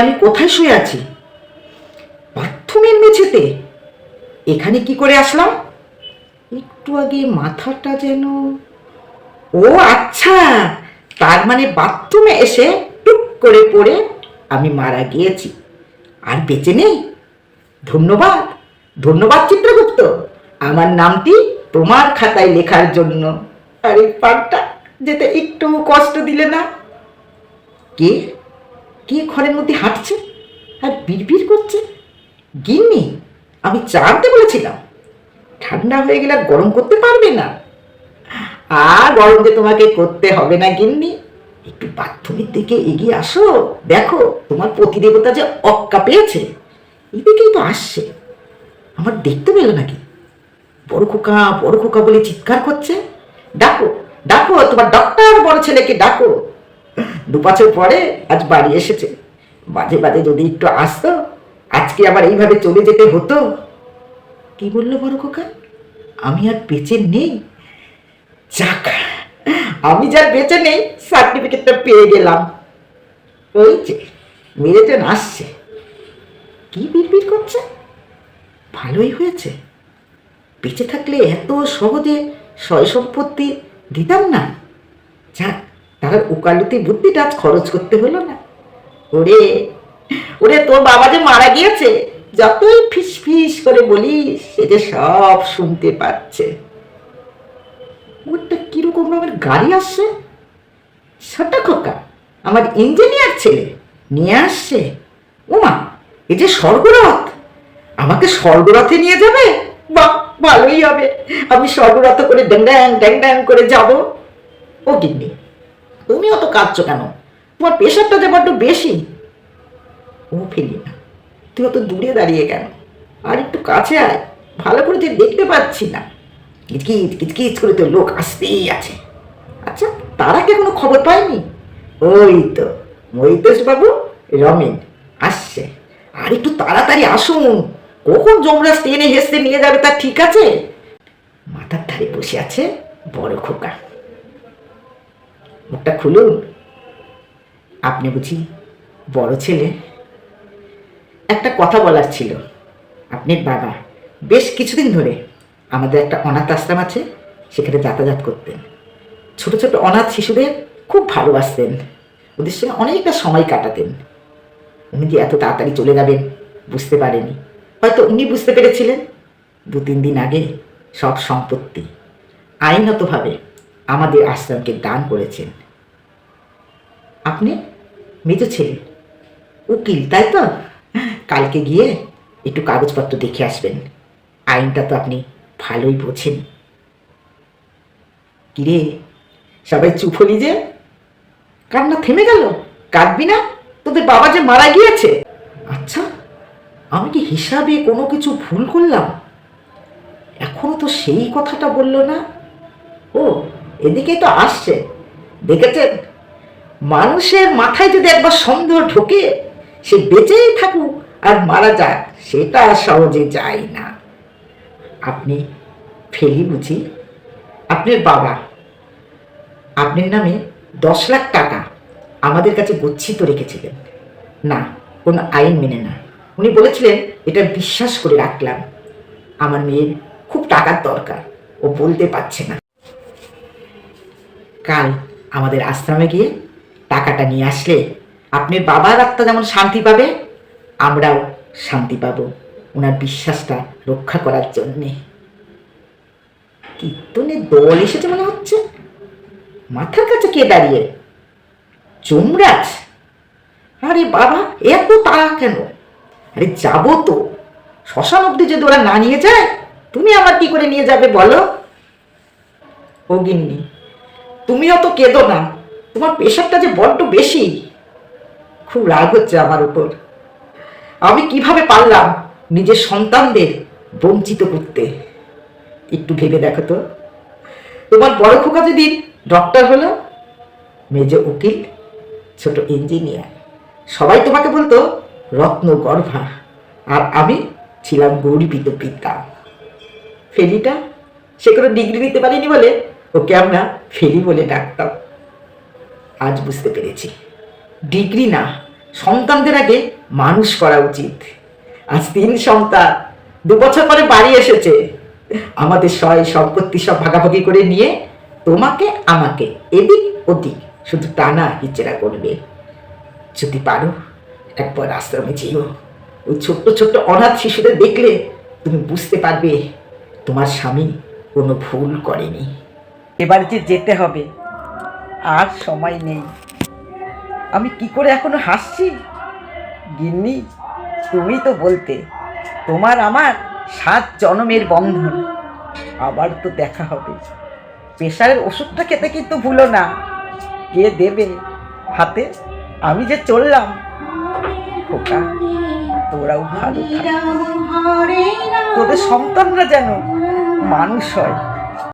আমি কোথায় শুয়ে আছি? বাথরুমের মেঝেতে। এখানে কি করে আসলাম? একটু আগে মাথাটা যেন... ও আচ্ছা, তার মানে বাথরুমে এসে টুক করে পড়ে আমি মারা গিয়েছি, আর বেঁচে নেই। ধন্যবাদ, ধন্যবাদ চিত্রগুপ্ত, আমার নামটি তোমার খাতায় লেখার জন্য। আরে পাঠটা যেতে একটু কষ্ট দিলে না। কে কে ঘরের মধ্যে হাঁটছে আর বিড়বিড় করছে? গিন্নি, আমি চা আনতে বলেছিলাম। ঠান্ডা হয়ে গেলে আর গরম করতে পারবে না। আর গরম যে তোমাকে করতে হবে না গিন্নি, একটু বাথরুমের দিকে এগিয়ে আসো। দেখো তোমার প্রতিদেবতা যে অক্কা পেয়েছে, এদিকেই তো আসছে। আমার দেখতে পেলো নাকি? বড় খোকা, বড় খোকা বলে চিৎকার করছে। ডাকো, ডাকো তোমার ডক্টর বড় ছেলেকে ডাকো। 2 বছর পরে আজ বাড়ি এসেছে। মাঝে মাঝে যদি একটু আসতো, আজকে আবার এইভাবে চলে যেতে হতো। কি বললো বড় খোকা? আমি আর বেঁচে নেই? যাক, আমি যার বেঁচে নেই সার্টিফিকেটটা পেয়ে গেলাম। ওই যে মেরেটেন আসছে। কি বিড়বিড় করছে? ভালোই হয়েছে, বেঁচে থাকলে এত সহজে সয় সম্পত্তি দিতাম না। যাক, তার উকালতি বুদ্ধিটা আজ খরচ করতে হলো না। ওরে ওরে, তোর বাবা যে মারা গিয়েছে, যতই ফিস ফিস করে বলিস সে যে সব শুনতে পাচ্ছে। ওটা কিরকম রকমের গাড়ি আসছে? ছোটা খোকা, আমার ইঞ্জিনিয়ার ছেলে নিয়ে আসছে। ওমা, এ যে স্বর্গরথ! আমাকে স্বর্গরথে নিয়ে যাবে? বাহ, ভালোই হবে, আমি স্বর্গরথ করে ড্যাং ড্যাং ড্যাং ড্যাং করে যাব। ও গিন্নি, তুমি অত কাঁদছো কেন? তোমার প্রেশারটা যে বড্ড বেশি। ও ফেলি না, তুই অত দূরে দাঁড়িয়ে কেন? আর একটু কাছে আয়, ভালো করে যে দেখতে পাচ্ছি না। কিচকিচ কিচকিচ করে তো লোক আসতেই আছে। আচ্ছা, তারা কি এখনো খবর পায়নি? ওই তো মহিতোষ বাবু, রমেন আসছে। আর একটু তাড়াতাড়ি আসুন, কখন যমরাজ টেনে হেসতে নিয়ে যাবে তা ঠিক আছে। মাথার ধারে বসে আছে বড় খোকা। মুখটা খুলুন। আপনি বুঝি বড় ছেলে? একটা কথা বলার ছিল। আপনার বাবা বেশ কিছুদিন ধরে আমাদের একটা অনাথ আশ্রম আছে, সেখানে যাতায়াত করতেন। ছোট ছোট অনাথ শিশুদের খুব ভালোবাসতেন, ওদের সঙ্গে অনেকটা সময় কাটাতেন। উনি যে এত তাড়াতাড়ি চলে যাবেন বুঝতে পারেনি। হয়তো উনি বুঝতে পেরেছিলেন 2-3 দিন আগে সব সম্পত্তি আইনতভাবে আমাদের আশ্রমকে দান করেছেন। আপনি মেজ ছেলে, উকিল তাই তো? কালকে গিয়ে একটু কাগজপত্র দেখে আসবেন। আইনটা তো আপনি ভালোই বোঝেন। কিরে, সবাই চুপ হলি যে? কান্না থেমে গেল? কাঁদবি না? তোদের বাবা যে মারা গিয়েছে। আচ্ছা, আমি কি হিসাবে কোনো কিছু ভুল করলাম? এখনো তো সেই কথাটা বললো না। ও, এদিকেই তো আসছে। দেখেছেন, মানুষের মাথায় যদি একবার সন্দেহ ঢোকে, সে বেঁচেই থাকুক আর মারা যাক, সেটা সহজে যায় না। আপনি ফেলি বুঝি? আপনার বাবা আপনার নামে 10 লাখ টাকা আমাদের কাছে গচ্ছিত রেখেছিলেন। না, কোনো আইন মেনে না। উনি বলেছিলেন এটা বিশ্বাস করে রাখলাম। আমার মেয়ের খুব টাকার দরকার, ও বলতে পারছে না। কাল আমাদের আশ্রমে গিয়ে টাকাটা নিয়ে আসলে আপনার বাবার আত্মা যেমন শান্তি পাবে, আমরাও শান্তি পাবো ওনার বিশ্বাসটা রক্ষা করার জন্যে। কীর্তনের দল এসেছে মনে হচ্ছে। মাথার কাছে কে দাঁড়িয়ে? যমরাজ? আরে বাবা, এত তাড়া কেন? আরে যাবো তো, শ্মশান অব্দি যদি ওরা না নিয়ে যায়, তুমি আমার কি করে নিয়ে যাবে বলো? ও গিন্নি, তুমি অত কেঁদো না, তোমার প্রেশারটা যে বড্ড বেশি। খুব রাগ হচ্ছে আমার উপর। আমি কিভাবে পারলাম নিজের সন্তানদের বঞ্চিত করতে? একটু ভেবে দেখো তো। তোমার বড় খোকা যেদিন ডক্টর হলো, মেজ উকিল, ছোট ইঞ্জিনিয়ার, সবাই তোমাকে বলতো রত্ন গর্ভা, আর আমি ছিলাম গরিবিত পিতা। ফেলিটা, সে কোনো ডিগ্রি নিতে পারিনি বলে ওকে আমরা ফেলি বলে ডাকতাম। আজ বুঝতে পেরেছি, ডিগ্রি না, সন্তানদের আগে মানুষ করা উচিত। আজ 3 সন্তান, 2 বছর পরে বাড়ি এসেছে। আমাদের সয় সম্পত্তি সব ভাগাভাগি করে নিয়ে তোমাকে আমাকে এদিক ওদিক শুধু টানা হিচড়া করবে। যদি পারো একবার আশ্রমে যেও। ওই ছোট্ট ছোট্ট অনাথ শিশুদের দেখলে তুমি বুঝতে পারবে তোমার স্বামী কোনো ভুল করেনি। এবার যে যেতে হবে, আর সময় নেই। আমি কি করে এখনো হাসছি? গিন্নি, তুমি তো বলতে তোমার আমার 7 জনমের বন্ধন। আবার তো দেখা হবে। প্রেশারের ওষুধটা খেতে কিন্তু ভুলো না। কে দেবে হাতে? আমি যে চললাম। খোকা, তোরাও ভালো থাক। তোদের সন্তানরা যেন মানুষ হয়।